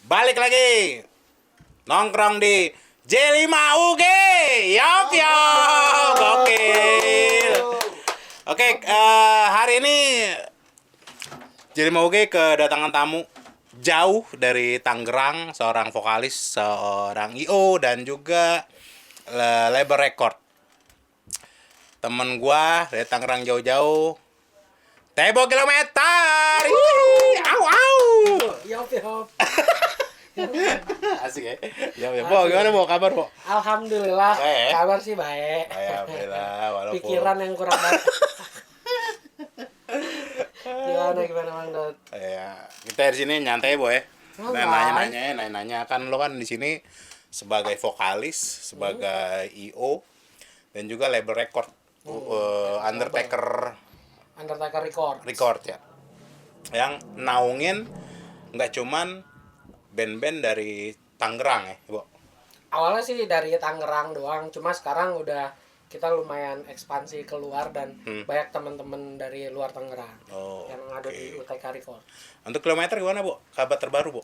Balik lagi nongkrong di J5UG. Yop yop. Gokil. Oke, hari ini J5UG kedatangan tamu jauh dari Tangerang, seorang vokalis, seorang IO dan juga label record. Temen gua dari Tangerang jauh-jauh, Tebo Kilometer. Au au. Yop yop. Asik ya. Ya, Bo, gimana Bo? Kabar, Bo? Alhamdulillah. Baik. Kabar sih baik. Alhamdulillah, walaupun Pikiran yang kurang baik. Gimana Bang Dot? ya, kita di sini nyantai, Bo ya. Oh, Nanya-nanya kan lo kan di sini sebagai vokalis, sebagai IO dan juga label record. Undertaker Record. ya. Yang naungin nggak cuman band-band dari Tangerang ya, Bo. Awalnya sih dari Tangerang doang, cuma sekarang udah kita lumayan ekspansi keluar dan banyak teman-teman dari luar Tangerang yang ada di UTK Record. Untuk Kilometer gimana, Bo? Kabar terbaru, Bo?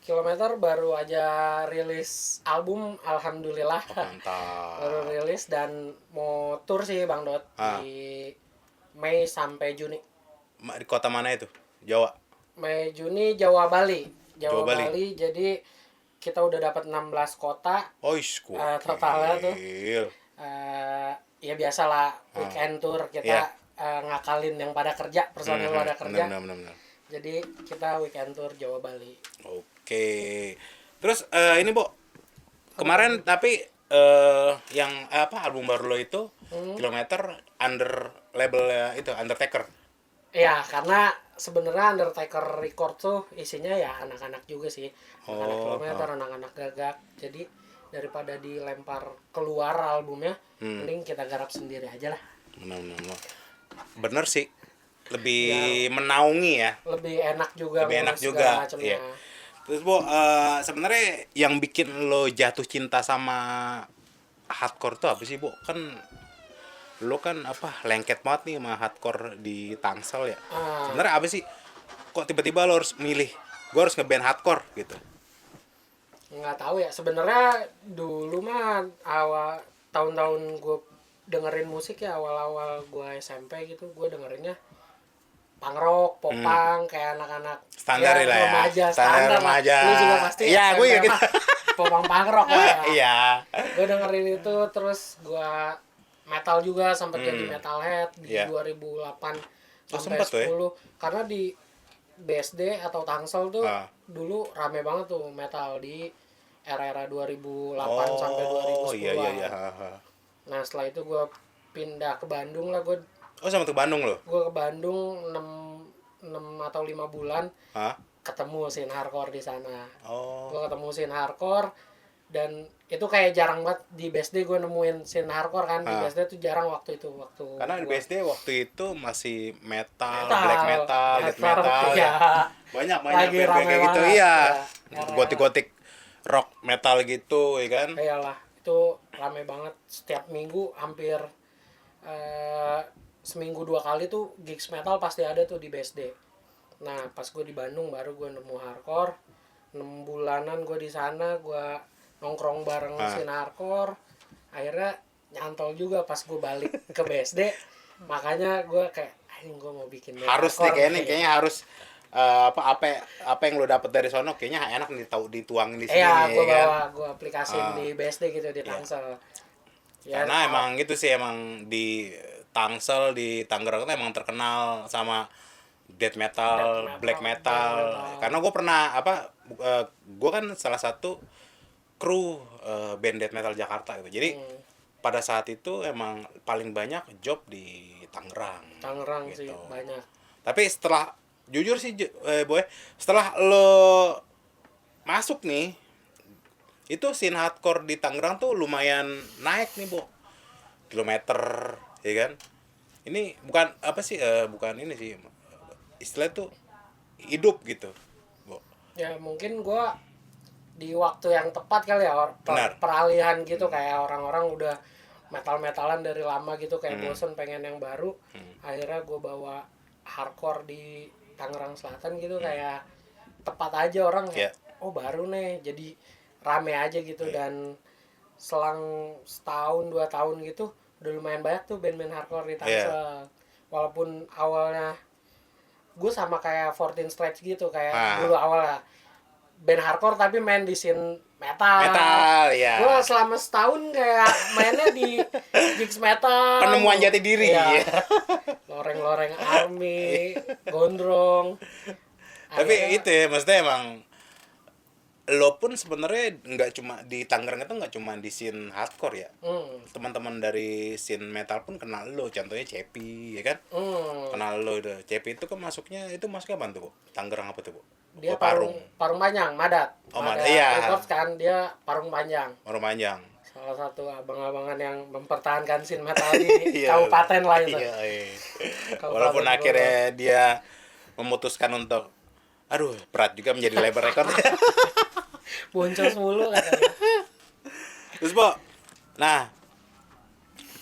Kilometer baru aja rilis album, alhamdulillah. Mantap. Baru rilis dan mau tour sih Bang Dot di Mei sampai Juni. Di kota mana itu? Jawa. Mei Juni Jawa Bali. Jawa Bali. Jadi kita udah dapat 16 kota. Totalnya tuh. Ya biasalah weekend tour kita ngakalin yang pada kerja, personil pada kerja. Benar. Jadi kita weekend tour Jawa Bali. Oke. Terus ini, Bo. Kemarin tapi yang album baru lo itu Kilometer under label itu Undertaker. Ya, karena sebenarnya Undertaker Record tuh isinya ya anak-anak juga sih. Anak-anak Kilometer, anak-anak Gagak. Jadi daripada dilempar keluar albumnya, mending kita garap sendiri aja lah. Bener sih. Lebih menaungi ya. Lebih enak juga. Lebih enak juga. Iya. Terus, Bo, sebenarnya yang bikin lo jatuh cinta sama hardcore tuh apa sih, Bo? Kan lo kan lengket banget nih sama hardcore di Tangsel ya. Sebenarnya apa sih? Kok tiba-tiba lo harus milih gue harus ngeband hardcore gitu? Nggak tahu ya. Sebenarnya dulu mah awal tahun-tahun gue dengerin musik ya, awal-awal gue SMP gitu, gue dengerinnya punk rock, popang, kayak anak-anak standar lah ya, remaja, standar remaja. Lu juga pasti iya, gue gitu. Popang punk rock lah ya. Iya. Gue dengerin itu, terus gue metal juga, sempat jadi metalhead di 2008 sampai 10. Karena di BSD atau Tangsel tuh dulu rame banget tuh metal di era-era 2008 sampai 2010. Iya. Nah, setelah itu gue pindah ke Bandung lah. Sama ke Bandung lo? Gue ke Bandung 6 atau 5 bulan. Ketemu scene hardcore di sana. Gue ketemu scene hardcore dan itu kayak jarang banget di BSD gue nemuin scene hardcore kan. Di BSD tuh jarang waktu itu. Karena di BSD waktu itu masih metal, black metal, death metal. Ya. Banyak band kayak gitu. Iya. Gotik-gotik rock metal gitu, ya kan? Iyalah, itu rame banget. Setiap minggu hampir seminggu 2 kali tuh gigs metal pasti ada tuh di BSD. Nah, pas gue di Bandung baru gue nemu hardcore. 6 bulanan gue di sana, gue nongkrong bareng scene hardcore. Akhirnya nyantol juga pas gue balik ke BSD. Makanya gue kayak gue mau bikin harus nih kayaknya harus apa yang lo dapet dari sono kayaknya enak nih dituangin di sini. Iya, gue bawa, gue aplikasiin di BSD gitu di Tangsel. Ya, karena emang gitu sih, emang di Tangsel di Tangerang itu emang terkenal sama death metal, black metal. Karena gue pernah gue kan salah satu kru band death metal Jakarta gitu. Jadi pada saat itu emang paling banyak job di Tangerang gitu. Sih banyak. Tapi setelah jujur sih Boy, setelah lo masuk nih itu scene hardcore di Tangerang tuh lumayan naik nih, Bo. Kilometer, ya kan? Ini bukan bukan ini sih. Istilah tuh hidup gitu, Bo. Ya mungkin gue di waktu yang tepat kali ya, peralihan gitu. Kayak orang-orang udah metal-metalan dari lama gitu, kayak bosen pengen yang baru. Akhirnya gue bawa hardcore di Tangerang Selatan gitu, kayak tepat aja orang oh baru nih, jadi rame aja gitu. Dan selang setahun 2 tahun gitu udah lumayan banyak tuh band-band hardcore di Tangsel. Walaupun awalnya gue sama kayak 14 Stretch gitu, kayak dulu awalnya band hardcore tapi main di scene metal. Ya. Gue selama setahun kayak mainnya di gigs metal. Penemuan jati diri. Iya. Loreng-loreng Army, Gondrong. Tapi itu ya, maksudnya emang lo pun sebenarnya nggak cuma di Tangerang itu, nggak cuma di scene hardcore ya. Teman-teman dari scene metal pun kenal lo, contohnya Cepi ya kan. Kenal lo itu. Cepi itu kan masuknya apa tuh, Bu? Tangerang apa tuh, Bu? Dia parung panjang, Madat. Oh, Madat. Iya. Records kan dia parung panjang. Parung panjang. Salah satu abang-abangan yang mempertahankan scene metal di kabupaten lah itu. Iya. Walaupun akhirnya dia memutuskan untuk berat juga menjadi label record. Boncos mulu katanya. Terus, Bo. Nah,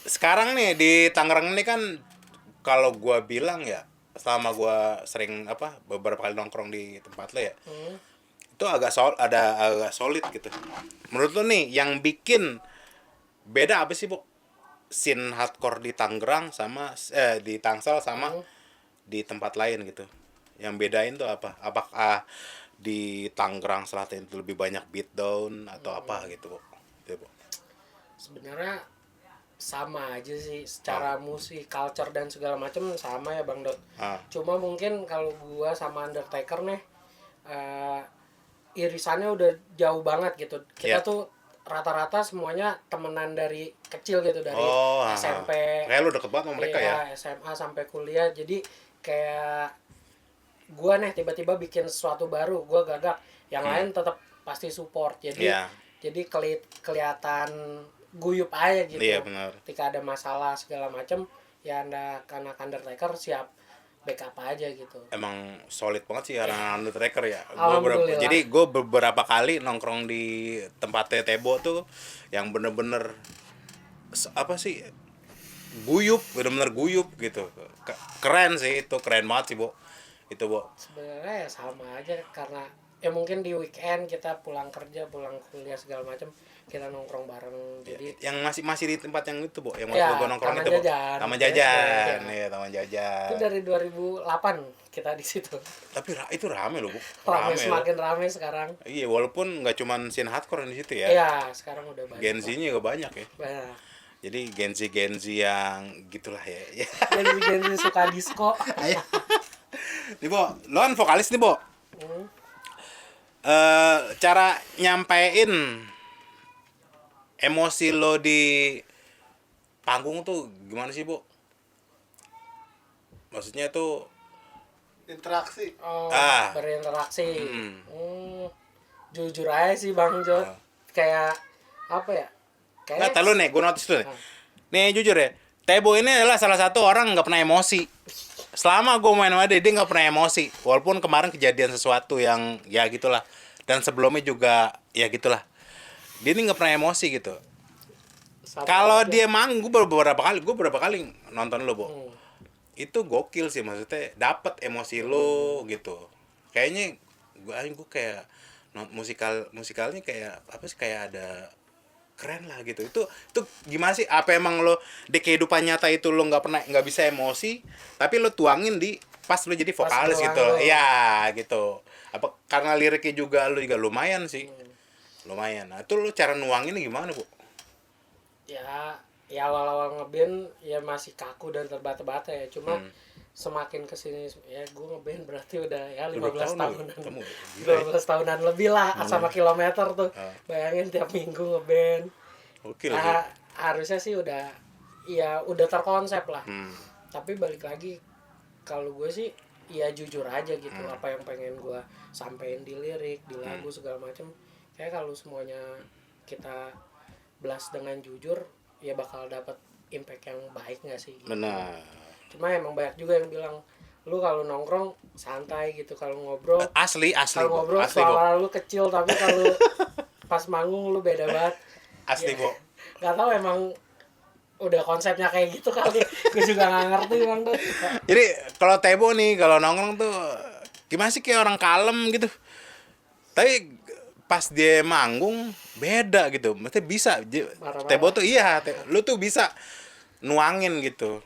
sekarang nih di Tangerang ini kan kalau gua bilang ya, selama gua sering beberapa kali nongkrong di tempat lo ya. Itu agak solid gitu. Menurut lo nih yang bikin beda apa sih, Bu? Scene hardcore di Tangerang sama di Tangsel sama di tempat lain gitu. Yang bedain tuh apa? Apakah di Tangerang Selatan itu lebih banyak beatdown atau apa gitu, Bu? Gitu, Bu. Sebenarnya sama aja sih secara musik, culture dan segala macam sama ya Bang Dot. Cuma mungkin kalau gua sama Undertaker nih irisannya udah jauh banget gitu. Kita tuh rata-rata semuanya temenan dari kecil gitu, dari SMP. Kayak lu deket banget sama mereka ya? SMA sampai kuliah. Jadi kayak gua nih tiba-tiba bikin sesuatu baru, gua gagap, yang lain tetap pasti support. Jadi jadi kelihatan guyup aja gitu. Iya, benar. Ketika ada masalah segala macam ya anak Undertaker siap backup aja gitu. Emang solid banget sih orang Undertaker ya. Jadi gue beberapa kali nongkrong di tempatnya Tebo tuh yang bener-bener guyup, bener-bener guyup gitu. Keren sih itu, keren banget sih, Bu. Itu, Bu. Sebenarnya ya sama aja, karena ya mungkin di weekend kita pulang kerja, pulang kuliah segala macam kita nongkrong bareng. Jadi yang masih di tempat yang itu, Bu, yang waktu gue nongkrong itu, Bu. Taman Jajan. Iya, Taman Jajan. Itu dari 2008 kita di situ. Tapi itu rame loh, Bu. Semakin rame sekarang. Iya, walaupun nggak cuma scene hardcore di situ ya. Iya, sekarang udah banyak. Gen Z-nya juga banyak ya. Banyak. Jadi Gen Z yang gitulah ya. Gen Z suka disco. Nih, Bo, lo kan vokalis nih, Bo. Cara nyampein emosi lo di panggung tuh gimana sih, Bu? Maksudnya tuh interaksi. Berinteraksi. Jujur aja sih Bang Jod. Kayak apa ya? Nggak, tahu nih, gue notice tuh nih. Nih jujur ya, Tebo ini adalah salah satu orang nggak pernah emosi. Selama gue main sama dia nggak pernah emosi. Walaupun kemarin kejadian sesuatu yang ya gitulah. Dan sebelumnya juga ya gitulah. Dia ini nggak pernah emosi gitu. Kalau dia manggung gue beberapa kali nonton lo, Bo. Itu gokil sih, maksudnya dapet emosi lo gitu. Kayaknya gue kayak musikalnya kayak apa sih, kayak ada keren lah gitu. Itu gimana sih? Apa emang lo di kehidupan nyata itu lo nggak bisa emosi, tapi lo tuangin di pas lo jadi vokalis gitu. Iya gitu. Apa karena liriknya juga lo juga lumayan sih. Lumayan. Nah, itu lo cara nuangin gimana, Bu? Ya awal-awal ngeband ya masih kaku dan terbata-bata ya. Cuma semakin kesini ya gue ngeband berarti udah ya 15 tahunan. 12 tahunan lebih lah sama kilometer tuh. Bayangin tiap minggu ngeband. Oke. Harusnya sih udah terkonsep lah. Tapi balik lagi kalau gue sih ya jujur aja gitu, apa yang pengen gue sampein di lirik, di lagu segala macam. Kayak kalau semuanya kita blast dengan jujur ya bakal dapat impact yang baik nggak sih gitu. Benar. Cuma emang banyak juga yang bilang lu kalau nongkrong santai gitu, kalau ngobrol asli kalau ngobrol suara lu kecil tapi kalau pas manggung lu beda banget asli, ya, Bu. nggak tahu emang udah konsepnya kayak gitu kali. Gue juga nggak ngerti Bang tuh. Jadi kalau Tebo nih kalau nongkrong tuh gimana sih, kayak orang kalem gitu. Tapi pas dia manggung beda gitu. Maksudnya bisa Marah-marah. Tebo tuh iya, lu tuh bisa nuangin gitu.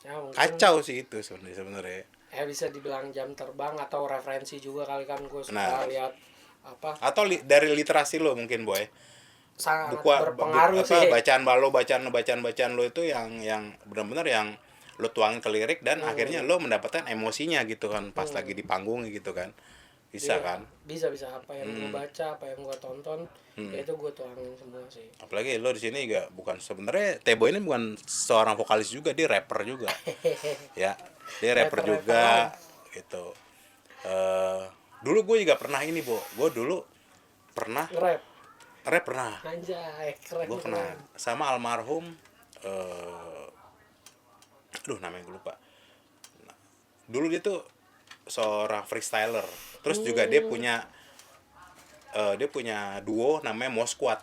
Ya mungkin Kacau sih itu sebenarnya. bisa dibilang jam terbang atau referensi juga kali kan gue Nah. suka lihat apa Atau dari literasi lo mungkin boy. sangat Buku berpengaruh apa sih. bacaan lo itu yang benar-benar yang lo tuangin ke lirik dan akhirnya lo mendapatkan emosinya gitu kan pas lagi di panggung gitu kan. Bisa Iya, kan? bisa apa yang gue baca, apa yang gue tonton, ya itu gue tuangin semua sih. Apalagi lo di sini juga bukan sebenarnya Tebo ini bukan seorang vokalis juga, dia rapper juga. Ya, dia rapper juga gitu. Dulu gue juga pernah ini, Bo. Gue dulu pernah Nge-rap, rap pernah. anjay, keren Gue pernah sama almarhum aduh namanya gue lupa. Dulu dia tuh seorang freestyler. Terus juga dia punya duo namanya Mosquad.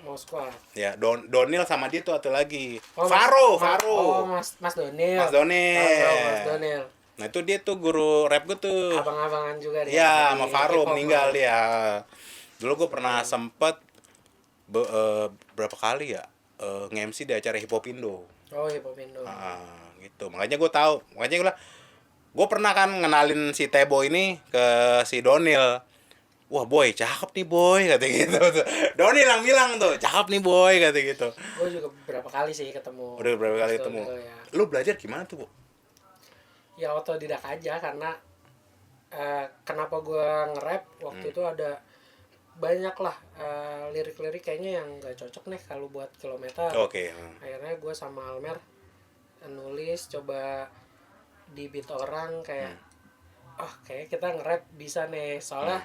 Moskwa. Ya, Donil sama dia tuh atau lagi. Oh, Faro. Mas Donil. Mas Donil. Tahu, Mas Donil. Nah, itu dia tuh guru rap gue tuh. Abang-abangan juga dia. Ya, di sama Faro hip-hop meninggal mah. dia. Dulu gue pernah sempet berapa kali ya nge-MC di acara Hip Hop Indo. Oh, hip hop Indo. Gitu. Makanya gue tahu. Makanya gue pernah kan ngenalin si Tebo ini ke si Donil. Wah boy, cakep nih boy, kata gitu. Donil yang bilang tuh, cakep nih boy, kata gitu. Gue juga beberapa kali sih ketemu. Udah berapa kali Mas ketemu. Donil, ya. Lu belajar gimana tuh, Bu? Ya otodidak aja karena kenapa gue nge-rap waktu itu ada banyak lah lirik-lirik kayaknya yang gak cocok nih kalau buat kilometer. Oke. Akhirnya gue sama Almer nulis coba di beat orang kayak kayak kita nge-rap bisa nih soalnya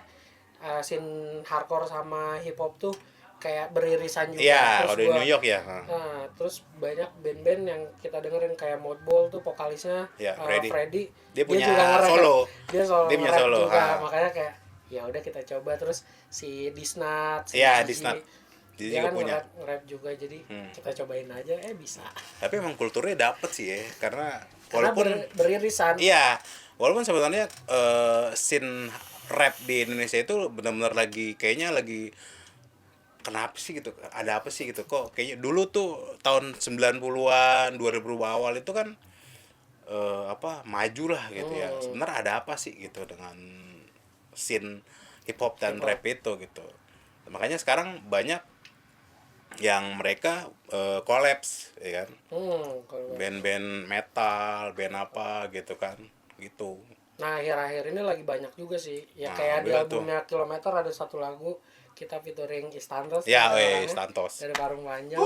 scene hardcore sama hip hop tuh kayak beririsan juga. Iya, Terus kalau di gua- New York ya. Nah, terus banyak band-band yang kita dengerin kayak Modball tuh vokalisnya Ya, Freddy. Dia punya juga nge-rap. solo. Dia solo Dia punya nge-rap solo, juga. ah. Makanya kayak ya udah kita coba terus si Disnat, si Iya, Gigi, Disnat. Gigi dia juga kan punya. nge-rap juga jadi kita cobain aja bisa. Tapi emang kulturnya dapet sih ya, karena Karena walaupun beririsan. iya, walaupun sebenarnya scene rap di Indonesia itu benar-benar kayaknya lagi kenapa sih gitu? Ada apa sih gitu kok? Kayaknya dulu tuh tahun 90-an, 2000 awal itu kan maju lah gitu ya. Sebenarnya ada apa sih gitu dengan scene hip hop dan rap itu gitu. Makanya sekarang banyak yang mereka collapse ya kan. Kalau Band-band metal, band apa gitu kan. Gitu. nah akhir-akhir ini lagi banyak juga sih ya Nah, kayak di alhamdulillah albumnya Kilometer ada satu lagu kita featuring Istantos Ya, orangnya, Istantos. dari Parung Panjang.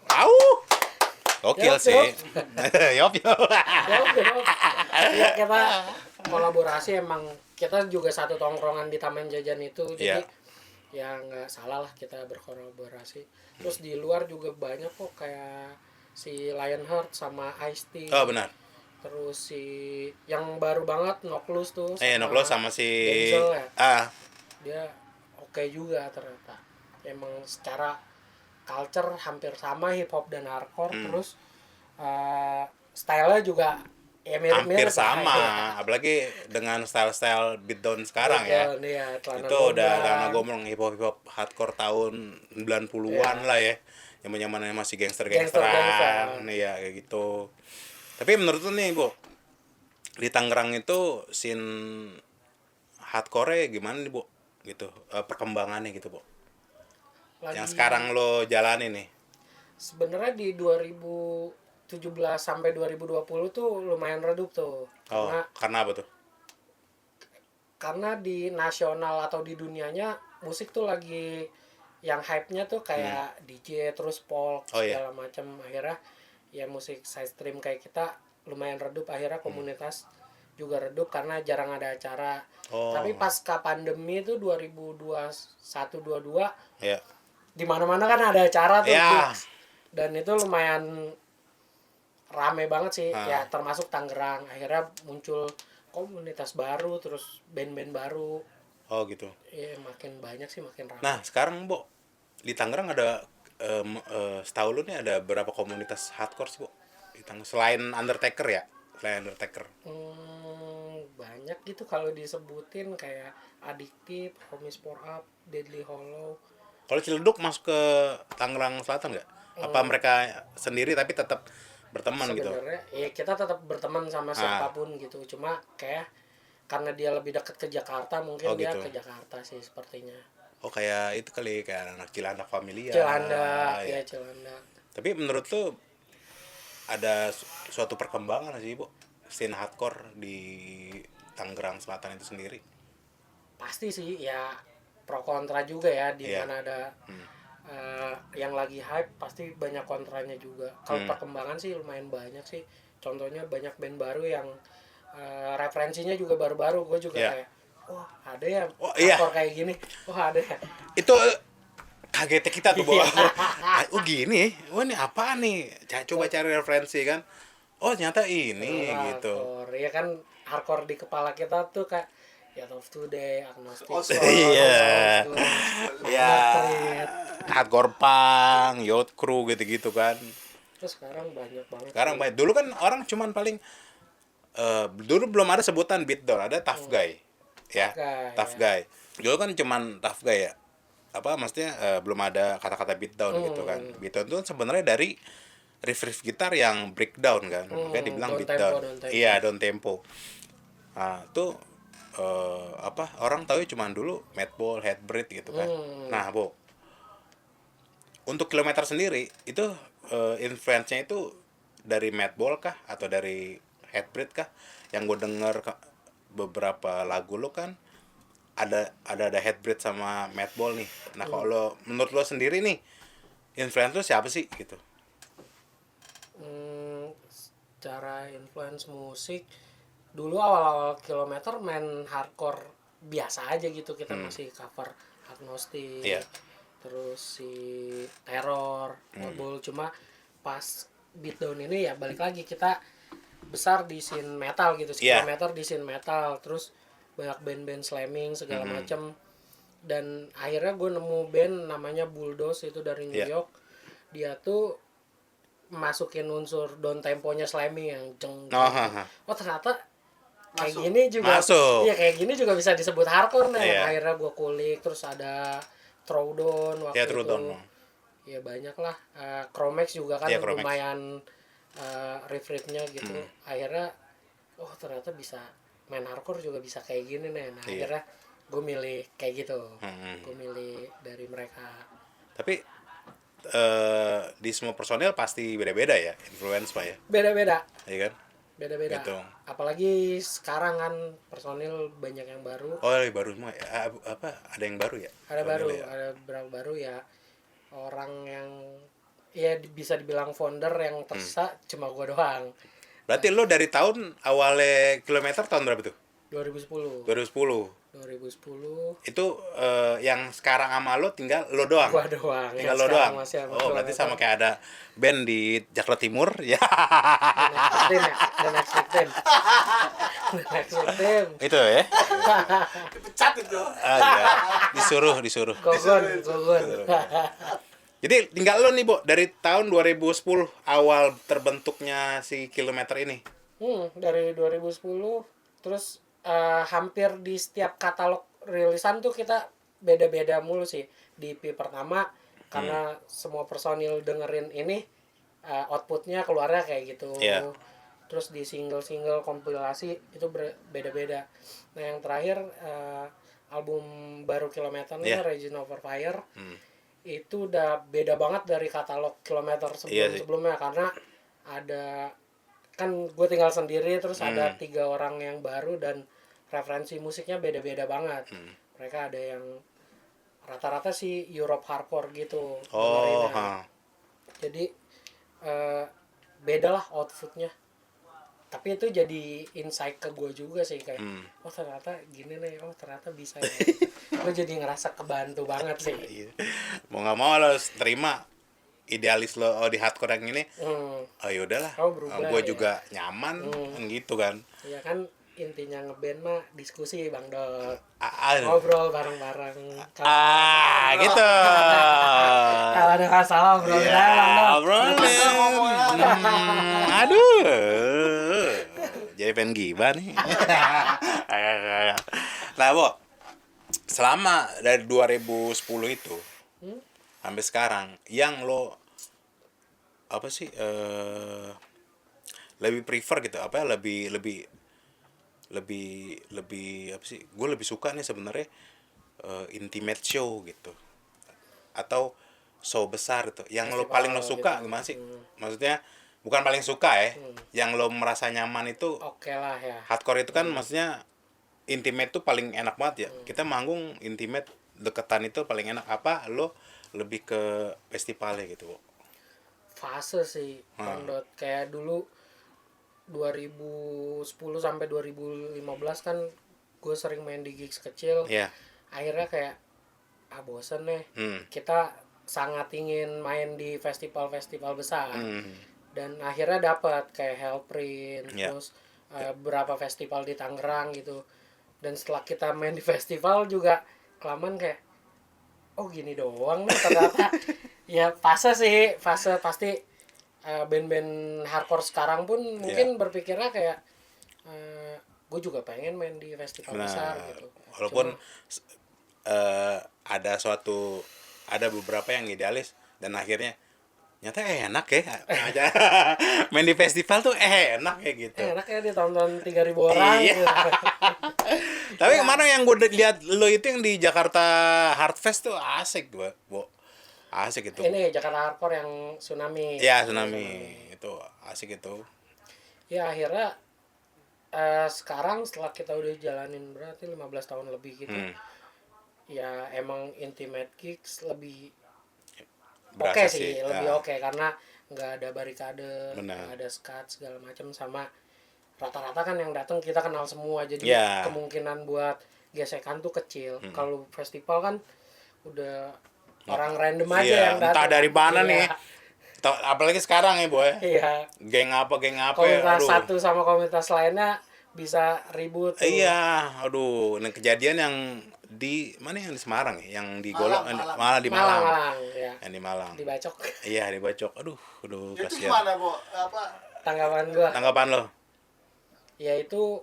Tahu? Gokil Yop, sih. yop. Yop. Ya kita kolaborasi emang kita juga satu tongkrongan di Taman Jajan itu jadi ya nggak salah lah kita berkolaborasi. Terus di luar juga banyak kok kayak si Lionheart sama Ice-T. Oh, benar. Terus si yang baru banget Noklus tuh Noklo sama si Denzel ya. Dia oke juga ternyata. Emang secara culture hampir sama hip hop dan hardcore terus stylenya juga ya mirip-mirip hampir lah, sama, ya. apalagi dengan style-style beatdown sekarang ya. Betul, iya, celana Itu udah gombrang. karena gombrong hip hop hardcore tahun 90-an lah ya. Yang zamannya masih gangster-gangsteran. Iya, kayak gitu. Tapi menurut lu nih, Bu, di Tangerang itu scene hardcore gimana nih, Bu? Gitu. Perkembangannya gitu, Bu. Yang sekarang lo jalani nih. Sebenarnya di 2017 sampai 2020 tuh lumayan redup tuh. Oh, karena apa tuh? Karena di nasional atau di dunianya musik tuh lagi yang hype-nya tuh kayak DJ terus folk segala macam. Akhirnya ya musik side stream kayak kita lumayan redup, akhirnya komunitas juga redup karena jarang ada acara. Tapi pasca pandemi itu 2021-22 Ya. di mana-mana kan ada acara tuh. Ya. Dan itu lumayan rame banget sih ya, termasuk Tangerang. Akhirnya muncul komunitas baru terus band-band baru. Oh, gitu. Iya, makin banyak sih makin rame. Nah, sekarang, Bu, di Tangerang ada setahu lu nih ada berapa komunitas hardcore sih, Bu? Di Tangerang selain Undertaker ya? Selain Undertaker. banyak gitu kalau disebutin, kayak Addictive, Homies for Up, Deadly Hollow. Kalau Ciledug masuk ke Tangerang Selatan nggak? Apa mereka sendiri tapi tetap berteman gitu? Sebenarnya ya kita tetap berteman sama siapapun gitu, cuma kayak karena dia lebih dekat ke Jakarta, mungkin Oh, dia gitu. ke Jakarta sih sepertinya. Oh, kayak itu kali, kayak anak Cilandak Familia. Cilandak, Ya. ya Cilandak. Tapi menurut lu ada suatu perkembangan sih, Bu, scene hardcore di Tangerang Selatan itu sendiri? Pasti sih ya, pro kontra juga ya, di Iya. mana ada yang lagi hype pasti banyak kontranya juga. Kalau perkembangan sih lumayan banyak sih. Contohnya banyak band baru yang referensinya juga baru-baru. Gue juga Iya. kayak, oh ada ya Oh, iya. hardcore kayak gini. Oh ada ya. Itu kagetnya kita tuh, Bu. Oh gini, oh ini apa nih? Coba cari referensi kan. Oh ternyata ini gitu. Hardcore. Ya kan hardcore di kepala kita tuh kayak ya of Today, Agnostic. Iya. Ya, Hatred. hardcore punk, Yacht Crew gitu-gitu kan. Terus sekarang banyak banget. Sekarang banyak. Dulu kan orang cuman paling dulu belum ada sebutan beatdown, ada tough guy. Ya, Guy, tough guy. Dulu kan cuman tough guy ya. Apa maksudnya belum ada kata-kata beatdown gitu kan. Beatdown itu sebenarnya dari riff gitar yang breakdown kan. Makanya dibilang down beatdown. tempo, down tempo. Iya, down tempo. Nah, itu apa orang tahu cuman dulu Madball, Hatebreed gitu kan. Nah, Bu, untuk Kilometer sendiri itu influence-nya itu dari Madball kah atau dari Hatebreed kah? Yang gue denger beberapa lagu lo kan ada Hatebreed sama Madball nih. Nah, kalau lo, menurut lo sendiri nih, influence lo siapa sih gitu? Secara influence musik, dulu awal-awal Kilometer main hardcore biasa aja gitu, kita masih cover Agnostic. Iya. Terus si Terror, Madball. Cuma pas Beatdown ini ya balik lagi, kita besar di scene metal gitu, Iya. Kilometer di scene metal, terus banyak band-band slamming segala macem. Dan akhirnya gue nemu band namanya Bulldoze, itu dari New Iya. York. Dia tuh masukin unsur down temponya slamming yang ceng. Oh, haha. Oh ternyata kayak gini juga. Masuk. Iya kayak gini juga bisa disebut hardcore nih. Iya. Akhirnya gue kulik, terus ada Throwdown waktu Ya, itu. Throwdown. Ya banyak lah. Chromex juga kan Iya, Chromex. lumayan riff-riffnya gitu. Akhirnya oh ternyata bisa main hardcore juga bisa kayak gini nih. Nah, Iya. akhirnya gue milih kayak gitu. Hmm. Gue milih dari mereka. Tapi di semua personil pasti beda-beda ya influence Pak ya, Beda-beda. iya kan? Beda-beda. Gitu. Apalagi sekarang kan personil banyak yang baru. Oh, yang baru semua ya? Apa ada yang baru ya? Ada Personil baru, ya? ada beberapa baru ya. Orang yang ya bisa dibilang founder yang tersisa cuma gua doang. Berarti lo dari tahun awalnya Kilometer tahun berapa tuh? 2010. 2010. 2010 Itu yang sekarang sama lo tinggal lo doang. gua doang. Tinggal Yang lo sekarang doang. masih sama Oh, berarti Kilometer. sama kayak ada band di Jakarta Timur ya. The Next Victim. The Next Victim. Itu ya. Pecat itu. Ah, iya. Disuruh. Gogon. Jadi tinggal lo nih, Bo, dari tahun 2010 awal terbentuknya si Kilometer ini. Dari 2010 terus hampir di setiap katalog rilisan tuh kita beda-beda mulu sih. Di EP pertama karena semua personil dengerin ini outputnya keluarnya kayak gitu. Iya. Terus di single-single kompilasi itu beda-beda. Nah yang terakhir album baru Kilometer nih, Iya. Raging Over Fire, itu udah beda banget dari katalog Kilometer Iya sih. sebelumnya karena ada kan gue tinggal sendiri, terus ada 3 orang yang baru dan referensi musiknya beda-beda banget. Mereka ada yang rata-rata sih Europe hardcore gitu. Oh, dengerinnya. Jadi beda lah outfitnya. Tapi itu jadi insight ke gue juga sih kayak, oh ternyata gini nih, oh ternyata bisa ya. Gue jadi ngerasa kebantu banget sih. Iya. Mau nggak mau lo harus terima idealis lo di hardcore yang ini. Oh yaudahlah. Oh, berubah, Gue ya. juga nyaman gitu kan. Ya kan intinya ngeband mah diskusi Bang Dot. Ah, Ngobrol bareng-bareng. gitu. Kalau ada masalah ngobrol Iya, ya Bang Dot. obrolan. Aduh. jadi pengen gibah nih. Nah, Bo, selama dari 2010 itu sampai sekarang, yang lo apa sih lebih prefer gitu, apa ya, lebih apa sih? Gue lebih suka nih sebenarnya intimate show gitu, atau show besar gitu. Yang lo paling lo suka gitu. gimana sih? Maksudnya bukan paling suka ya, yang lo merasa nyaman itu. Oke lah ya. Hardcore itu kan maksudnya intimate tuh paling enak banget ya. Kita manggung intimate deketan itu paling enak. Apa lo lebih ke festivalnya gitu, Bu? Fase sih, Bang Dot. Kayak dulu 2010 sampai 2015 kan gue sering main di gigs kecil. Iya. Akhirnya kayak bosen nih. Hmm. Kita sangat ingin main di festival-festival besar. Hmm. Dan akhirnya dapat kayak Hellprint, Ya. terus beberapa festival di Tangerang gitu. Dan setelah kita main di festival juga kelamaan kayak gini doang nih ternyata. Ya fase sih, fase pasti band-band hardcore sekarang pun mungkin berpikirnya kayak gue juga pengen main di festival besar gitu. Walaupun ada beberapa yang idealis dan akhirnya nyata enak ya aja. Main di festival tuh enak ya gitu. Enak ya ditonton 3.000 orang. Iya. Gitu. Tapi kemarin yang gue lihat lo itu yang di Jakarta Hardfest tuh asik gue, Bo. Asik itu. Ini Jakarta Hardcore yang Tsunami. Iya, Tsunami. Itu asik itu. Ya akhirnya sekarang setelah kita udah jalanin berarti 15 tahun lebih gitu. Ya emang intimate gigs lebih oke sih, lebih oke karena nggak ada barikade, nggak ada skat segala macam, sama rata-rata kan yang datang kita kenal semua, jadi kemungkinan buat gesekan tuh kecil. Kalau festival kan udah orang random aja yang datang. Entah dari mana nih. Apalagi sekarang ya, Boy. Iya. Geng apa komunitas ya. Satu sama komunitas lainnya bisa ribut tuh. Iya, aduh, nah kejadian yang di mana, yang di Semarang ya, yang di Golok, malah di Malang. Malang ya. Yang di Malang. Dibacok. Iya, dibacok. Aduh, itu kasihan. gimana, Bu? Apa Tanggapan lo? Ya itu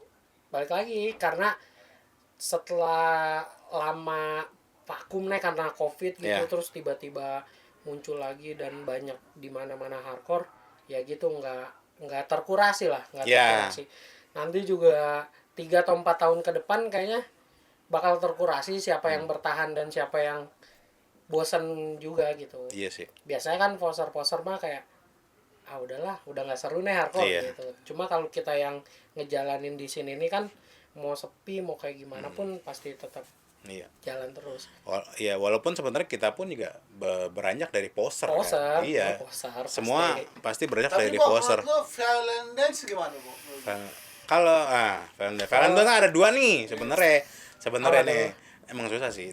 balik lagi karena setelah lama vakum nih karena Covid gitu, terus tiba-tiba muncul lagi dan banyak di mana-mana hardcore, ya gitu nggak terkurasi lah, terkurasi. Nanti juga 3 atau 4 tahun ke depan kayaknya bakal terkurasi siapa yang bertahan dan siapa yang bosan juga gitu. Iya sih. Biasanya kan poser-poser mah kayak udahlah, udah nggak seru nih hardcore gitu. Cuma kalau kita yang ngejalanin di sini ini kan mau sepi mau kayak gimana pun pasti tetap jalan terus. Iya, walaupun sebenarnya kita pun juga beranjak dari poser. Kan? Iya. Poser, semua pasti beranjak dari Bo, poser. Tapi lo violent dance gimana, Bu? Kalau violent dance ada 2 nih sebenarnya nih. Emang susah sih.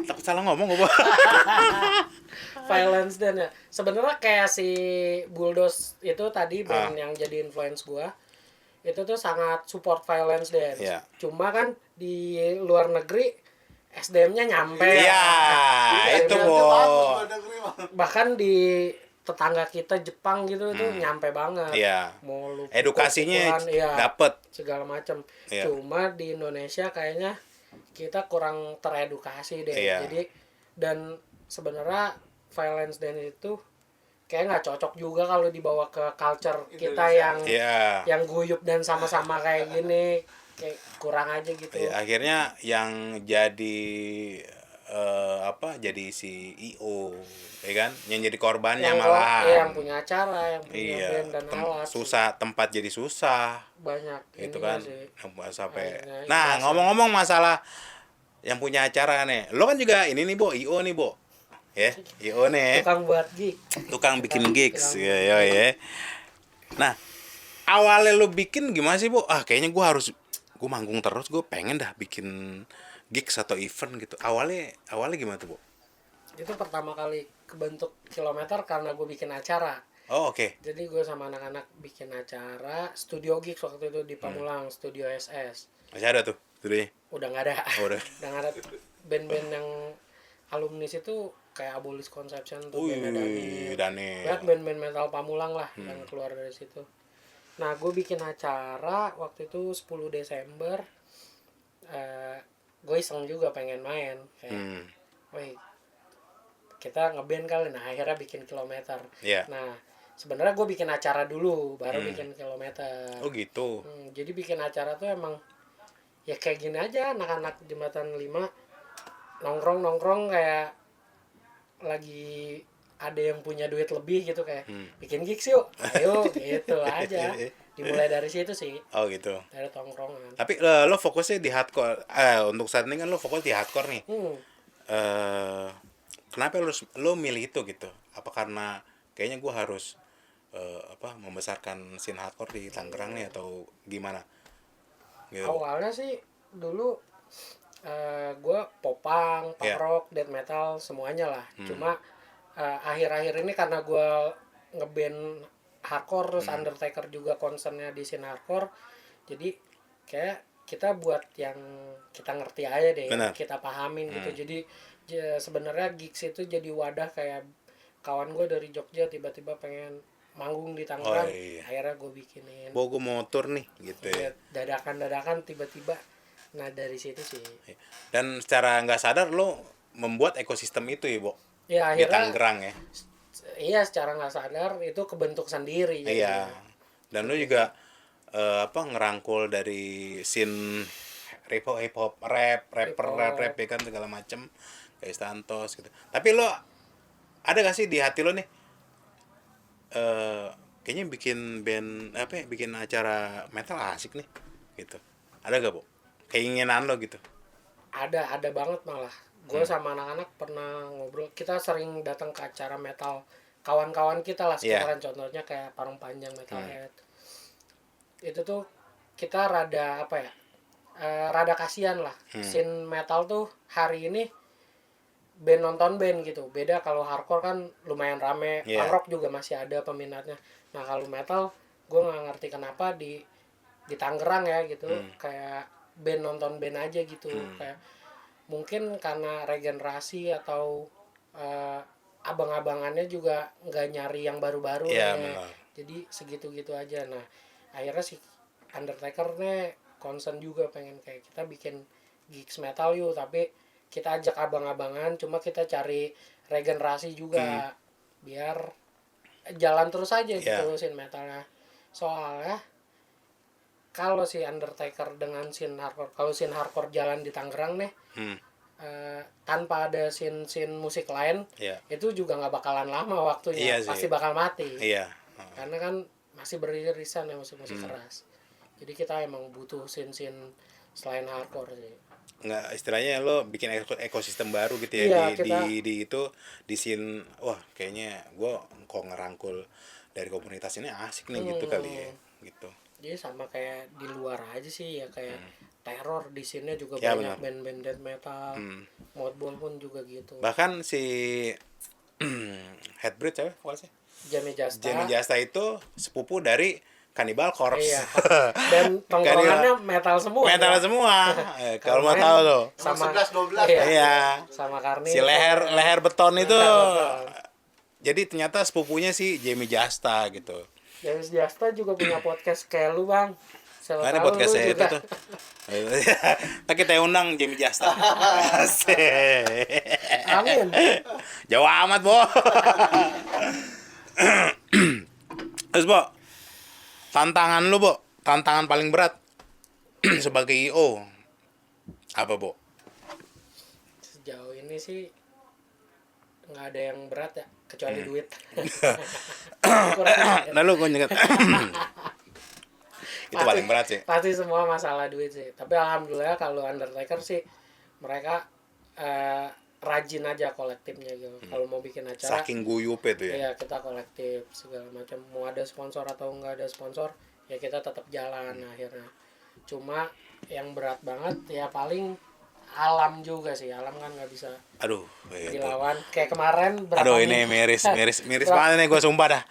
Takut salah ngomong gue. Violence dan ya. Sebenarnya kayak si Bulldoze itu tadi band yang jadi influence gua. Itu tuh sangat support violence dance. Yeah. Cuma kan di luar negeri SDM-nya nyampe. Iya, itu Bo. Bahkan di tetangga kita Jepang gitu itu nyampe banget. Iya. Mau lu edukasinya dapet segala macam. Cuma di Indonesia kayaknya kita kurang teredukasi deh. Jadi dan sebenarnya violence dance itu kayak nggak cocok juga kalau dibawa ke culture kita yang guyup dan sama-sama kayak gini, kayak kurang aja gitu. Akhirnya yang jadi jadi si IO, ya kan, yang jadi korbannya malah yang punya acara, yang punya band dan alat tempat jadi susah banyak itu kan sih. Sampai ngomong-ngomong masalah yang punya acara nih, lo kan juga ini nih, Bo, IO nih, Bo. IO nih. Tukang buat gig. Tukang bikin gigs. Ya. Nah, awalnya lo bikin gimana sih, Bo? Kayaknya gue manggung terus, gue pengen dah bikin gigs atau event gitu. Awalnya gimana tuh, Bo? Itu pertama kali kebentuk Kilometer karena gue bikin acara. Oh, oke. Jadi gue sama anak-anak bikin acara studio gigs waktu itu di Pamulang, Studio SS. Masih ada tuh studionya? Udah nggak ada. Udah nggak ada. Band-band yang alumnis itu kayak Abolish Conception tuh, band Dani. Lihat band-band metal Pamulang lah yang keluar dari situ. Nah, gue bikin acara waktu itu 10 Desember. Gue iseng juga pengen main. Kayak, wih, kita ngeband kali. Nah, akhirnya bikin Kilometer. Iya. Nah, sebenarnya gue bikin acara dulu, baru bikin Kilometer. Oh gitu. Jadi bikin acara tuh emang ya kayak gini aja, anak-anak Jembatan 5 nongkrong kayak lagi ada yang punya duit lebih gitu, kayak bikin gigs yuk, ayo gitu aja. Dimulai dari situ sih, Oh gitu. dari tongkrongan. Tapi lo fokusnya di hardcore. Untuk saat ini kan lo fokus di hardcore nih. Kenapa lo milih itu gitu? Apa karena kayaknya gue harus membesarkan scene hardcore di Tangerang nih atau gimana? Gitu. Awalnya sih dulu gue popang, punk rock, death metal semuanya lah. Cuma akhir-akhir ini karena gue ngeband hardcore, terus Undertaker juga concernnya di scene hardcore, jadi kayak kita buat yang kita ngerti aja deh, Benar. kita pahamin gitu. Jadi sebenarnya gigs itu jadi wadah, kayak kawan gue dari Jogja tiba-tiba pengen manggung di Tangerang, akhirnya gue bikinin. Gue mau tur nih gitu ya. Dadakan tiba-tiba. Nah dari situ sih. Dan secara nggak sadar lo membuat ekosistem itu ya, Bo. Ya Di akhirnya. Tangerang ya. Iya, secara nggak sadar itu kebentuk sendiri. Iya. Dan lo juga ngerangkul dari scene hip hop, rapper ya kan, segala macem kayak Stantos gitu. Tapi lo ada gak sih di hati lo nih kayaknya bikin band bikin acara metal asik nih gitu. Ada gak, Bo? Keinginan lo gitu? Ada banget malah. Gue sama anak-anak pernah ngobrol. Kita sering datang ke acara metal kawan-kawan kita lah sekitaran. Contohnya kayak Parung Panjang, Metalhead. Itu tuh kita rada rada kasihan lah. Scene metal tuh hari ini band nonton band gitu. Beda kalau hardcore kan lumayan rame. Punk rock juga masih ada peminatnya. Nah kalau metal gue nggak ngerti kenapa di Tangerang ya gitu, kayak band nonton band aja gitu. Kayak mungkin karena regenerasi atau abang-abangannya juga nggak nyari yang baru-baru ya. Jadi segitu-gitu aja. Nah akhirnya si Undertaker nih concern juga pengen kayak kita bikin gigs metal yuk, tapi kita ajak abang-abangan, cuma kita cari regenerasi juga biar jalan terus aja gitu scene metalnya. Soalnya kalau si Undertaker dengan scene hardcore, kalau scene hardcore jalan di Tangerang nih tanpa ada scene musik lain, itu juga nggak bakalan lama waktunya, pasti bakal mati. Karena kan masih beririsan ya musik keras. Jadi kita emang butuh scene selain hardcore sih. Nggak, istilahnya lo bikin ekosistem baru gitu ya, di scene. Wah kayaknya gue kok ngerangkul dari komunitas ini asik nih gitu kali ya gitu. Jadi sama kayak di luar aja sih ya, kayak Terror di sini juga banyak band-band death metal. Modball pun juga gitu. Bahkan si Hatebreed siapa vokalnya? Jamie Jasta itu sepupu dari Cannibal Corpse. Iya. Dan tongkrongannya metal semua. Metal semua. Kalau mau tahu tuh. Sama 11-12. Iya. Sama Karni. Si leher beton itu. Jadi ternyata sepupunya si Jamie Jasta gitu. Jamie Jasta juga punya podcast kayak lu, Bang. Ada podcast saya itu tuh. Nah, kita undang Jamie Jasta. Amin. Jauh amat, Bo. Terus, Bo, tantangan lu, Bo, tantangan paling berat sebagai IO apa, Bo? Sejauh ini sih nggak ada yang berat ya, kecuali duit. Nah, lu gue nyegat. Itu paling berat sih. Pasti semua masalah duit sih. Tapi alhamdulillah kalau Undertaker sih mereka rajin aja kolektifnya gitu. Kalau mau bikin acara saking guyup itu ya. Iya, kita kolektif segala macam. Mau ada sponsor atau nggak ada sponsor, ya kita tetap jalan akhirnya. Cuma yang berat banget ya paling alam juga sih. Alam kan nggak bisa dilawan. Kayak kemarin ini miris banget nih, gue sumpah dah.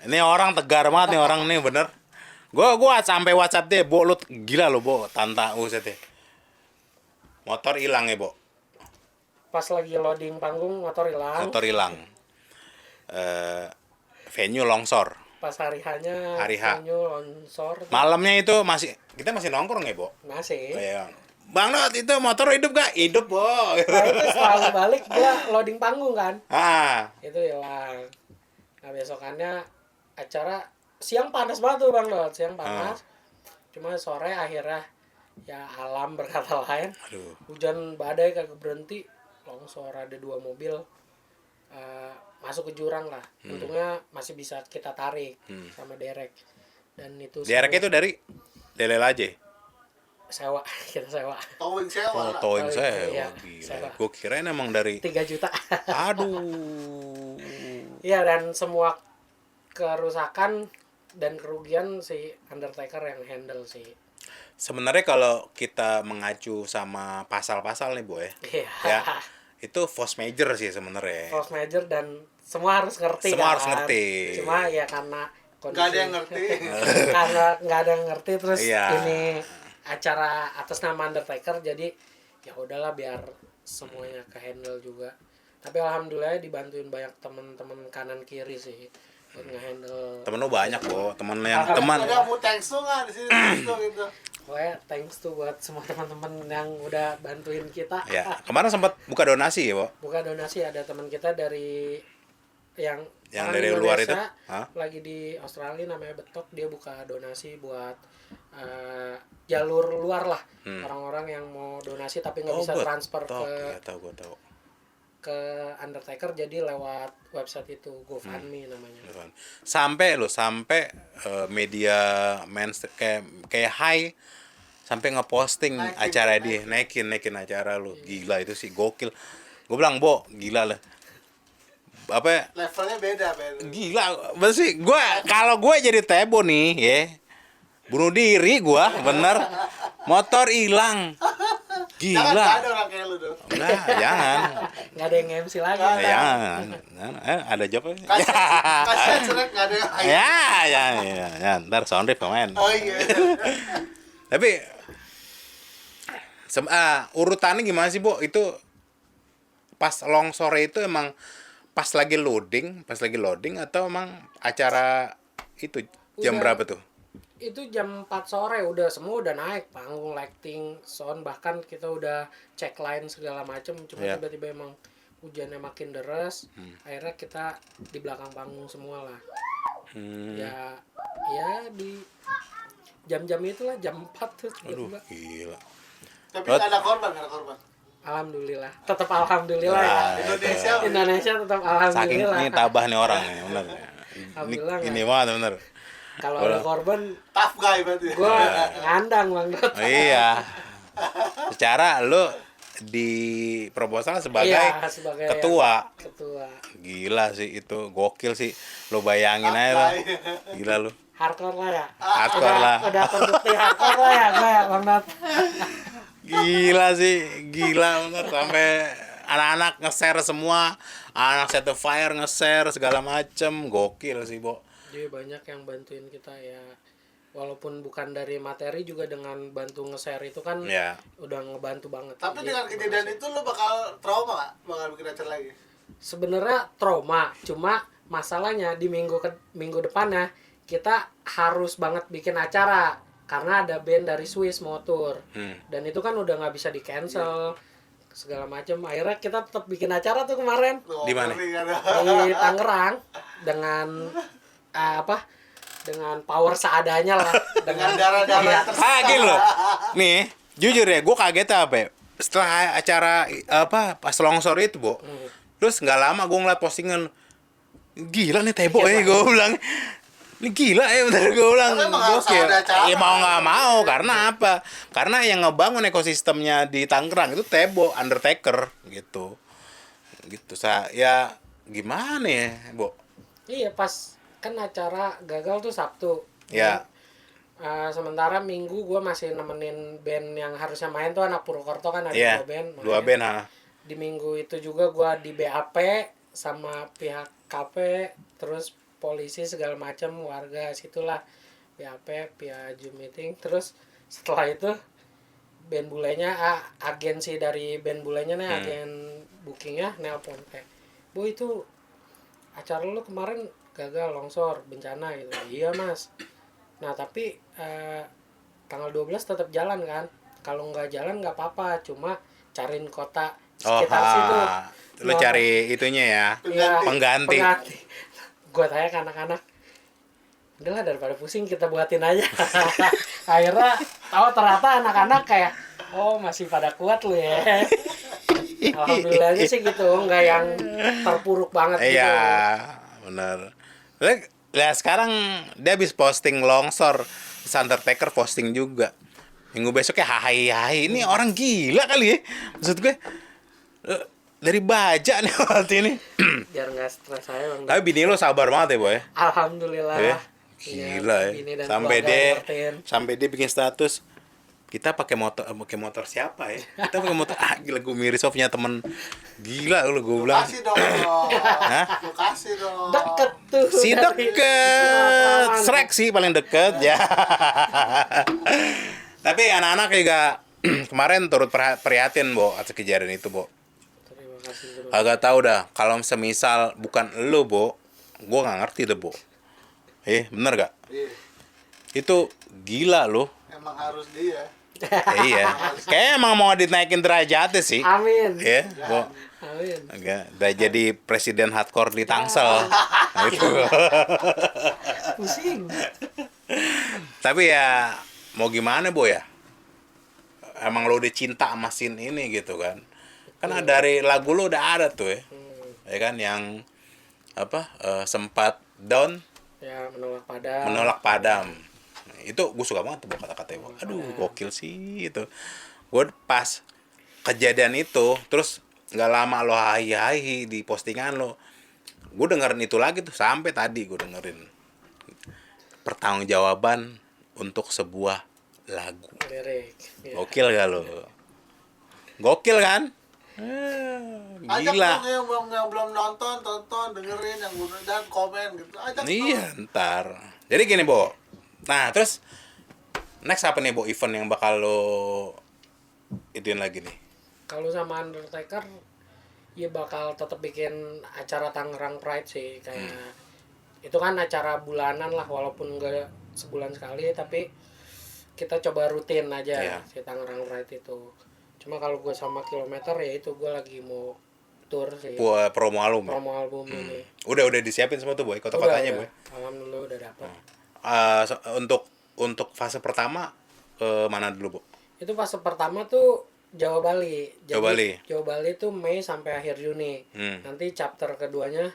Ini orang tegar banget nih orang nih, bener. Gue sampai WhatsApp deh, Bo, lu gila lo, Bo, tantang uset deh. Motor hilang ya, Bo. Pas lagi loading panggung motor hilang. Venue longsor. Pas hari hanya Hari H. venue longsor Malamnya itu kita masih nongkrong ya, Bo? masih. Iya. Bang Dot, itu motor hidup gak? Hidup, Bo. Nah itu setelah balik gua loading panggung kan, Ah, itu hilang. Nah besokannya acara siang panas banget tuh Bang Dot, siang panas. Cuma sore akhirnya ya alam berkata lain, aduh. hujan badai kagak berhenti, longsor ada 2 mobil masuk ke jurang lah. Untungnya masih bisa kita tarik sama derek. Dan itu Derek itu dari Delel aja. sewa, kita sewa Towing sewa Oh, lah. towing Towing, saya. iya, Wah, gila. sewa. Gue kirain emang dari 3 juta. aduh. Iya, dan semua kerusakan dan kerugian si Undertaker yang handle sih. Sebenarnya kalau kita mengacu sama pasal-pasal nih, Boy. Iya. Ya. Itu force major sih sebenarnya. Force major dan semua harus ngerti. Semua kan? harus ngerti. Cuma ya karena Nggak ada yang ngerti. karena nggak ada yang ngerti terus Iya. ini acara atas nama Undertaker, jadi ya udahlah biar semuanya ke handle juga. Tapi alhamdulillah dibantuin banyak teman-teman kanan kiri sih buat nge-handle. Temen lu banyak, Bo. Temen yang teman. Ada mau thanks tuh nggak di sini thanks tuh gitu. Pokoknya thanks tuh buat semua teman-teman yang udah bantuin kita. Ya, kemarin sempat buka donasi ya, Bo. Buka donasi, ada teman kita dari yang orang dari luar itu? Indonesia, Hah? lagi di Australia namanya Betok, dia buka donasi buat jalur luar lah, orang-orang yang mau donasi tapi nggak bisa transfer Betok. ke Ya, tahu gua tahu. Undertaker, jadi lewat website itu GoFundMe namanya. Sampai media kayak High sampai ngeposting acara dia, naikin acara lu. Gila itu sih gokil. Gue bilang, Bo, gila lah. Apa Levelnya beda. gila sih kalau gue jadi Tebo nih ya, bunuh diri gue bener, motor hilang, Jangan gila. ada orang kayak lu dong. Nah, jangan. Nggak ada yang MC lagi. Jangan. Ada jawabnya. Kasihan cerek nggak ada yang Ya, ntar soundrip pemain. Oh iya. Tapi urutannya gimana sih, Bo? Itu pas longsor itu emang pas lagi loading atau emang acara itu jam Udah. berapa tuh? Itu jam 4 sore udah semua udah naik panggung, lighting, sound, bahkan kita udah cek line segala macem. Cuma Yeah. tiba-tiba emang hujannya makin deras, akhirnya kita di belakang panggung semua lah. Ya di jam-jam itulah, jam 4 tuh Aduh, tiba-tiba. gila. Tapi nggak ada korban. Alhamdulillah, tetap alhamdulillah ya. Indonesia tetap Saking alhamdulillah. ini tabah nih orang nih, bener. Alhamdulillah, Ini banget bener. Kalau ada korban, Tough guy berarti. gue ngandang Bang Dot. Oh, iya. Secara lu di proposal sebagai Iya, sebagai ketua. Ketua. Gila sih itu, gokil sih. Lu bayangin aja lah. Gila lu. Hardcore lah ya. Hardcore lah. Udah terbukti hardcore lah ya gue ya Bang Dot. Gila sih, gila bener. Sampai anak-anak nge-share semua, anak Set the Fire nge-share segala macem, gokil sih, Bo. Jadi banyak yang bantuin kita ya. Walaupun bukan dari materi, juga dengan bantu nge-share itu kan Ya. udah ngebantu banget. Tapi Jadi, dengan kejadian itu lu bakal trauma nggak? Bakal bikin acara lagi? sebenarnya trauma, cuma masalahnya di minggu depannya kita harus banget bikin acara karena ada band dari Swiss mau tour. Dan itu kan udah nggak bisa di cancel segala macam. Akhirnya kita tetap bikin acara tuh kemarin Di mana? di Tangerang dengan dengan power seadanya lah, Dengan darah-darah Gini loh. Nih, jujur ya, gue kaget apa ya? Setelah acara pas longsor itu, Bo. Terus nggak lama gue ngeliat postingan, gila nih Tebo ya, gue bilang. Ini gila ya, bener gue bilang. Tapi emang harus Gokil. ada acara. Ya mau nggak mau, karena apa? Karena yang ngebangun ekosistemnya di Tangerang itu Tebo, Undertaker gitu. Gitu, ya gimana ya, Bo? Iya, pas kan acara gagal tuh Sabtu. Ya. Sementara Minggu gue masih nemenin band yang harusnya main tuh anak Purwokerto kan ada Iya, 2 band. dua main. band, Di Minggu itu juga gue di BAP sama pihak KP, terus polisi segala macam, warga situlah, BAP via Zoom meeting. Terus setelah itu band bulenya, agensi dari band bulenya agen bookingnya nelpon Bu itu acara lu kemarin gagal longsor bencana gitu. Iya mas. Nah tapi tanggal 12 tetap jalan kan. Kalau nggak jalan nggak apa-apa, cuma cariin kota sekitar situ. Lu cari itunya ya, Iya, pengganti. Gue tanya ke anak-anak, udahlah daripada pusing kita buatin aja. Akhirnya ternyata anak-anak kayak, oh masih pada kuat lu ya. Alhamdulillahnya sih gitu, nggak yang terpuruk banget gitu. Iya, bener. Lah sekarang dia habis posting longsor, Undertaker posting juga. Minggu besoknya hai. Ini orang gila kali ya. Maksud gue dari baja nih waktu ini. Biar nggak stres saya bang. Tapi bini lo sabar banget ya, Boy. Alhamdulillah. Ya, Iya, gila ya. bini dan Sampai keluarga ngertiin. dia bikin status kita pakai motor siapa ya? Kita pakai motor gila, gue miris punya temen gila lu, gue bilang. Kasih dong. Hah? Lu kasih dong. Deket tuh. Si dari- deket, Shrek sih paling deket ya. Tapi anak-anak juga kemarin turut prihatin, Bo, atas kejadian itu, Bo. Terima kasih. Agak tahu dah, kalau semisal bukan lu, Bo, gua nggak ngerti deh, Bo. Bener gak? Iya. Itu gila loh. Emang harus dia. Iya. Kayaknya emang mau dinaikin derajatnya sih. Amin. Ya, Bo. Amin. Agak, udah jadi presiden hardcore di Tangsel. Nah, itu. Pusing. Tapi ya mau gimana, Bo ya? Emang lo udah cinta sama scene ini gitu kan. Karena dari lagu lo udah ada tuh ya. Ya kan yang sempat down, Ya menolak padam. Itu gue suka banget tuh kata-katanya. Aduh, gokil sih itu. Gue pas kejadian itu, terus nggak lama lo hai di postingan lo. Gue dengerin itu lagi tuh, sampai tadi gue dengerin. Pertanggungjawaban untuk sebuah lagu. lirik. Ya. Gokil gak lo? Gokil kan? Ajak Gila. dong yang belum nonton, tonton, dengerin yang udah dan komen gitu. Ajak Iya, dong. ntar. Jadi gini, Bo. Nah, terus next apa nih, Bo, event yang bakal lo ituin lagi nih? Kalau sama Undertaker, ya bakal tetap bikin acara Tangerang Pride sih. Kayak itu kan acara bulanan lah, walaupun enggak sebulan sekali, tapi kita coba rutin aja Iya. si Tangerang Pride itu. Cuma kalau gue sama Kilometer ya itu gue lagi mau tour sih. Buat promo album. Ya? Promo album ini. Udah disiapin semua tuh, Boy. Kota-kotanya, Boy. Alhamdulillah udah dapet. Untuk fase pertama ke mana dulu, Bo? Itu fase pertama tuh Jawa Bali. Jawa Bali tuh Mei sampai akhir Juni. Nanti chapter keduanya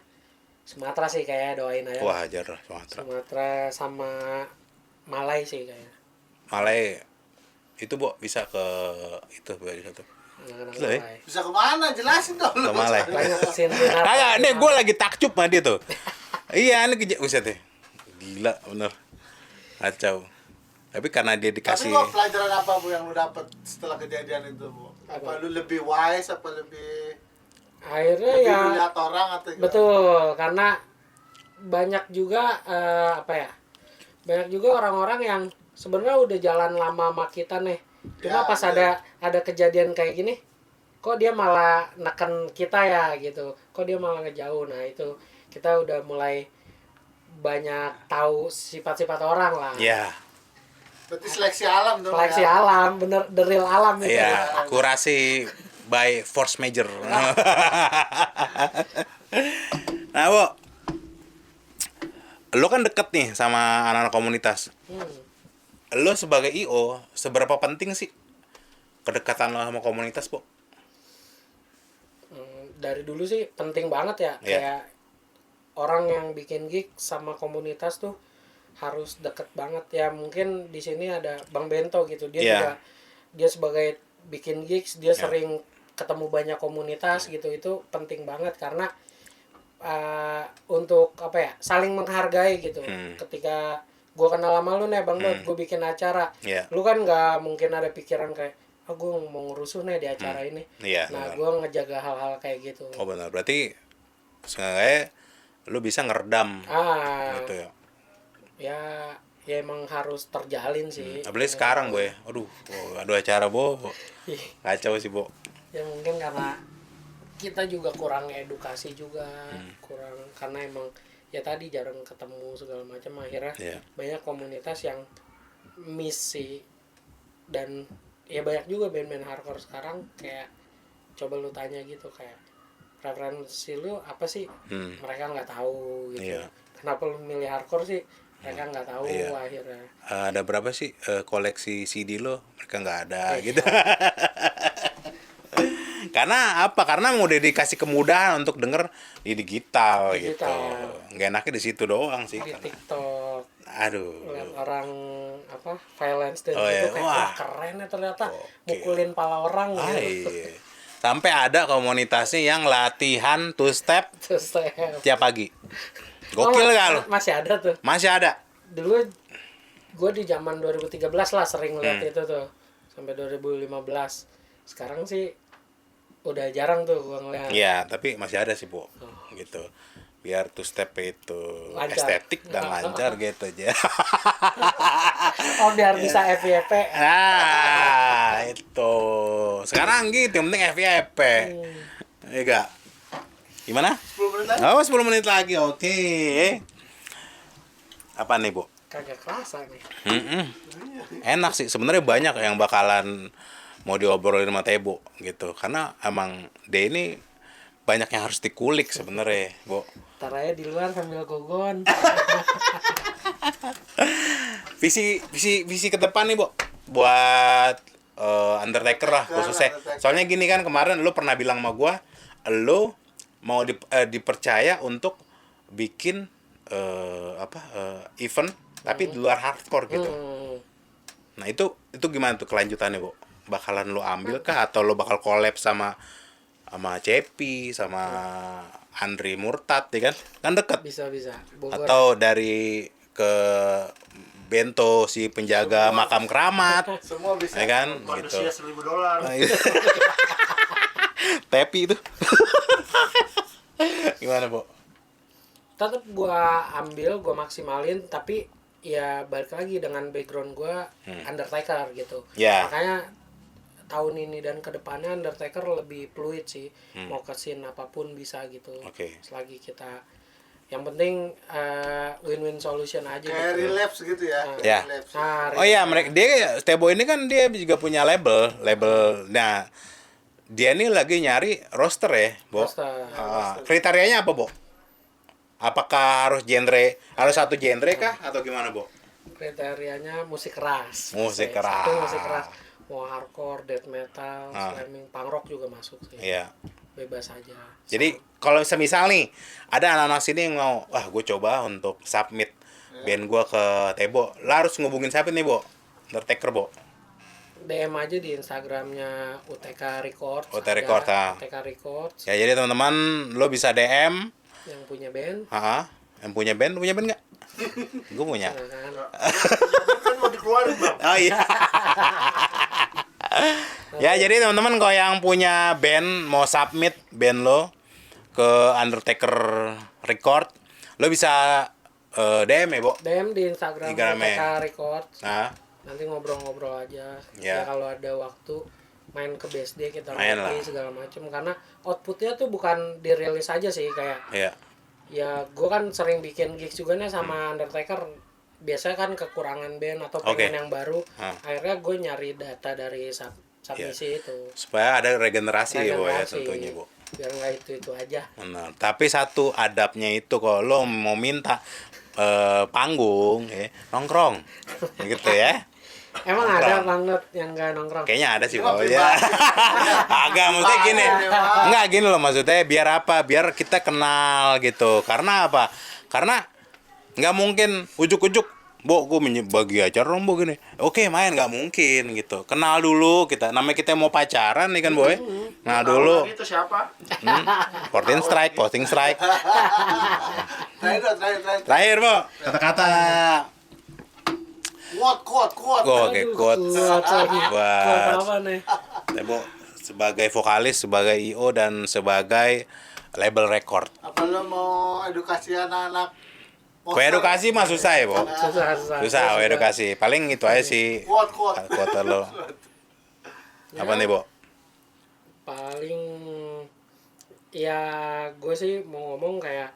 Sumatera sih kayak doain aja. Wah, hajar lah Sumatera. Sumatera sama Malai sih kayaknya. Malai itu, Bo, bisa ke itu dari satu. Anak-anak Gila ya? Malai. Bisa kemana? Jelasin dong. Ke Malai. Banyak kesini. Kagak, nih gue lagi takjub sama dia tuh. Iya, ini buset deh. Gila, bener. Kacau. Tapi karena dia Tapi dikasih gua pelajaran apa Bu yang lu dapet setelah kejadian itu Bu? Apa lu lebih wise, apa lebih Akhirnya lebih ya lihat orang atau gimana? betul karena banyak juga banyak juga orang-orang yang sebenarnya udah jalan lama sama kita nih. Cuma Ya, pas ya. ada kejadian kayak gini, kok dia malah neken kita ya gitu. Kok dia malah ngejauh. Nah, itu kita udah mulai banyak tahu sifat-sifat orang lah. ya, Berarti seleksi alam dong Seleksi ya. alam, bener the real alam itu. iya, kurasi by force major. Nah, Bo, lo kan deket nih sama anak-anak komunitas. Lo sebagai IO, seberapa penting sih kedekatan lo sama komunitas, Bo? Dari dulu sih penting banget ya. Iya. Kayak orang yang bikin gig sama komunitas tuh harus deket banget ya. Mungkin di sini ada Bang Bento gitu. Dia Iya. juga dia sebagai bikin gigs dia Iya. sering ketemu banyak komunitas gitu. Itu penting banget karena untuk apa ya, saling menghargai gitu. Ketika gue kenal sama lu nih Bang Dot, gue bikin acara, Iya. lu kan nggak mungkin ada pikiran kayak gue mau ngerusuh nih di acara ini. Iya, Nah, benar. gue ngejaga hal-hal kayak gitu. Oh, benar. Berarti seenggaknya lo bisa ngeredam gitu ya. Ya emang harus terjalin sih. Apalagi sekarang, Boy. Aduh, ada acara, Bo. Ih, Kacau sih, Bo. ya mungkin karena kita juga kurang edukasi juga, kurang karena emang ya tadi jarang ketemu segala macam, akhirnya Iya. banyak komunitas yang miss sih. Dan ya banyak juga band-band hardcore sekarang kayak coba lu tanya gitu kayak preferensi lu apa sih, mereka nggak tahu gitu. Iya. Kenapa lu milih hardcore sih, mereka nggak tahu. Iya. Akhirnya Ada berapa sih koleksi CD lo? Mereka nggak ada gitu. Karena apa? Karena mau dikasih kemudahan untuk denger di digital, gitu. Nggak enaknya di situ doang sih. di Karena, TikTok aduh. lihat orang apa violence dan Oh, gitu iya. kayak Wah. wah keren ya ternyata, Oke. mukulin pala orang Ah, gitu. iya. Sampai ada komunitasnya yang latihan two step Terus saya tiap pagi. Gokil gak lo? masih ada tuh. Masih ada. Dulu gue di zaman 2013 lah sering lihat itu tuh sampai 2015. Sekarang sih udah jarang tuh gue ngeliat. Iya, tapi masih ada sih, Bu. Gitu. Biar two step itu Lancar. estetik dan lancar gitu aja. Oh biar bisa FYP. Nah, itu. Sekarang gitu, yang penting FYP. Iya gak? Gimana? 10 menit lagi. Oh, 10 menit lagi. Oke. Apa nih, Bu? Kagak kerasa nih. Enak sih. Sebenarnya banyak yang bakalan mau diobrolin sama Tebo gitu. Karena emang dia ini banyak yang harus dikulik sebenarnya, Bu. Ntar aja di luar sambil gogon. Visi ke depan nih, Bu. Buat Undertaker lah khususnya. Undertaker. Soalnya gini kan, kemarin lu pernah bilang sama gua, lu mau dipercaya untuk bikin event tapi di luar hardcore gitu. Nah, itu gimana tuh kelanjutannya, Bu? Bakalan lu ambil kah atau lu bakal collab sama Cepi, sama Andri Murtad, ya kan? Kan deket. Bisa Bogor. Atau dari ke Bento si penjaga makam keramat, Semua bisa. ya kan? Gitu. Manusia $1.000. Nah, itu. Tepi itu. Gimana, Bu? Tetap gua ambil, gua maksimalin, tapi ya balik lagi dengan background gua Undertaker gitu. Ya. Makanya tahun ini dan kedepannya Undertaker lebih fluid sih, mau ke scene apapun bisa gitu. Oke. Selagi kita, yang penting win-win solution aja Kayak gitu. relapse gitu ya. Ya. Relapse. Nah, Oh iya, mereka dia Tebo ini kan dia juga punya label. Nah, dia ini lagi nyari roster ya, Bo. Roster. Kriterianya apa, Bo? Apakah harus satu genre kah atau gimana, Bo? kriterianya musik keras. Musik Satu keras. musik keras. Mau hardcore, death metal, slamming, punk rock juga masuk sih. Iya. Bebas aja. Jadi kalau semisal nih ada anak-anak sini yang mau, gue coba untuk submit band gue ke Tebo, lah harus ngubungin siapa nih, Bo? Undertaker, Bo? DM aja di Instagramnya UTK Records. UTK Records, UTK Records Ya, jadi teman-teman lo bisa DM. yang punya band. Yang punya band, lu punya band nggak? Gue punya. Nah, kan. Kan mau dikeluarin, Bang. Oh iya. Ya, jadi teman-teman kalau yang punya band mau submit band lo ke Undertaker Record, lo bisa DM ya, Bo? DM di Instagram Instagramnya. UTK Records. Nah, Nanti ngobrol-ngobrol aja. Ya. Ya kalau ada waktu main ke BSD kita Main ngopi lah. segala macam, karena outputnya tuh bukan dirilis aja sih, kayak iya. ya gue kan sering bikin gigs juga nih sama Undertaker. Biasanya kan kekurangan band atau pengen Oke. yang baru, akhirnya gue nyari data dari submisi itu. Supaya ada regenerasi ya, Bo, ya Regenerasi. tentunya, Bo. Biar nggak itu aja. Benar. Tapi satu adabnya itu kalau lo mau minta panggung, ya, nongkrong. Gitu ya. Emang Nongkrong. ada banget yang nggak nongkrong. Kayaknya ada sih, Cuma Bo, ya. Agak maksudnya gini. Enggak gini loh maksudnya, biar apa? Biar kita kenal gitu. Karena apa? Karena nggak mungkin ujuk-ujuk, Bo, gue bagi acara dong, Bo, gini. Oke, main, nggak mungkin gitu. Kenal dulu kita. Namanya kita mau pacaran nih kan, Bo, ya. Nah, dulu Itu siapa? posting strike. Terakhir. Terakhir, Bo, kata-kata. Kuat. Oke, quote lagi. buat Quote apa nih? Tebo sebagai vokalis, sebagai IO dan sebagai label record. Apa lo mau edukasi anak-anak? Kue edukasi mah susah ya, Bo. Susah edukasi. Paling itu aja sih. Kuat. Quote lo. Apa nih, Bo? Paling ya gue sih mau ngomong kayak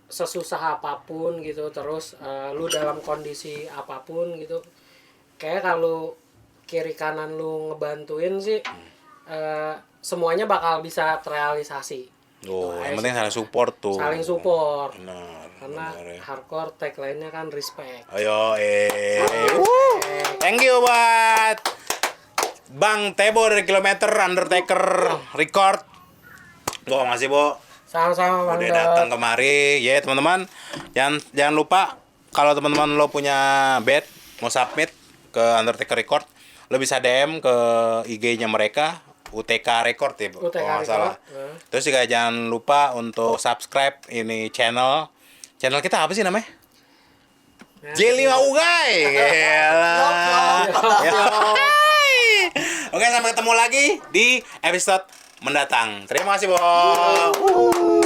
sesusah apapun gitu, terus lu dalam kondisi apapun gitu, kayak kalau kiri kanan lu ngebantuin sih, semuanya bakal bisa terrealisasi. Oh, Gitu yang aja penting sih. saling support tuh. Saling support. Benar. Karena benar ya. hardcore tagline-nya kan respect. Ayo, thank you buat Bang Tebo dari Kilometer Undertaker Record. Gua makasih, Bo. Sama-sama Bang Udah Dot. datang kemari. Ya, teman-teman. Jangan lupa kalau teman-teman lo punya bed mau submit ke Undertaker Record, lo bisa DM ke IG-nya mereka, UTK Record ya, Bu. UTK Kalau nggak Record, salah. Terus juga jangan lupa untuk subscribe ini channel. Channel kita apa sih namanya? Jelly Maugai. Gila. Ya. Oke, sampai ketemu lagi di episode mendatang. Terima kasih, Bo.